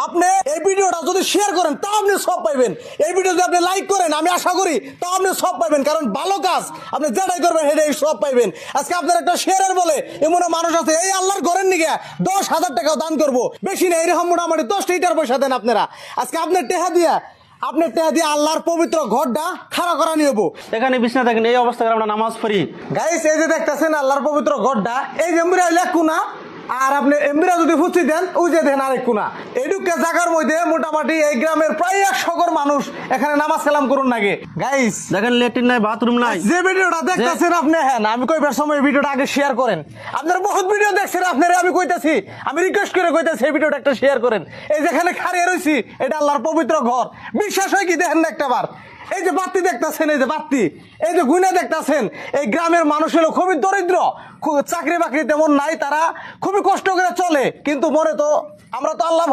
আপনি এই ভিডিওটা যদি শেয়ার করেন তাও আপনি সব পাইবেন। এই ভিডিও যদি আপনি লাইক করেন আমি আশা করি তাও আপনি সব পাইবেন, কারণ ভালো কাজ আপনি যেটাই করবেন সেটাই সব পাইবেন। আজকে আপনার একটা শেয়ারের বলে এমন মানুষ আছে এই আল্লাহর ঘরের নিকে 10,000 টাকাও দান করবো, বেশি না, এরকম মোটামুটি 10 লিটার পয়সা দেন আপনারা। আজকে আপনার টেহা দিয়ে আল্লাহর পবিত্র ঘরটা খাড়া করা নিয়ে যাবো। এখানে বিছনা দেখেন এই অবস্থা আমরা নামাজ পড়ি। গাইস এই যে দেখতেছেন আল্লাহর পবিত্র ঘরটা, এই যে এমবিরা হইলে কোনা, আর আপনি এমবিরা যদি ফুচি দেন ওই যে দেখেন আরেক কোনা। এইটুকু জায়গার মধ্যে মোটামুটি এই গ্রামের প্রায় 100 ঘর মানুষ এখানে নামাজ কালাম করুন নাগে। গাইস দেখেন লেট্রিন নাই, বাথরুম নাই। যে ভিডিওটা দেখতেছেন আপনি, হ্যাঁ আমি কইবার সময় ভিডিওটা আগে শেয়ার করেন। আপনারা বহুত ভিডিও দেখছেন, আপনারা আমি কইতাছি, আমি রিকোয়েস্ট করে কইতাছি এই ভিডিওটা একটা শেয়ার করেন। এই যেখানে খাড়িয়ে রইছি এটা আল্লাহর পবিত্র ঘর, বিশ্বাস হয় কি দেখেন না একটাবার। এই যে বাতি দেখতেছেন, এই যে বাতি, এই যে গুইনা দেখতেছেন, এই গ্রামের মানুষ হলো খুবই দরিদ্র, চাকরি বাকরি তেমন নাই, তারা খুবই কষ্ট করে চলে, কিন্তু মনে তো আমরা তো আল্লাহ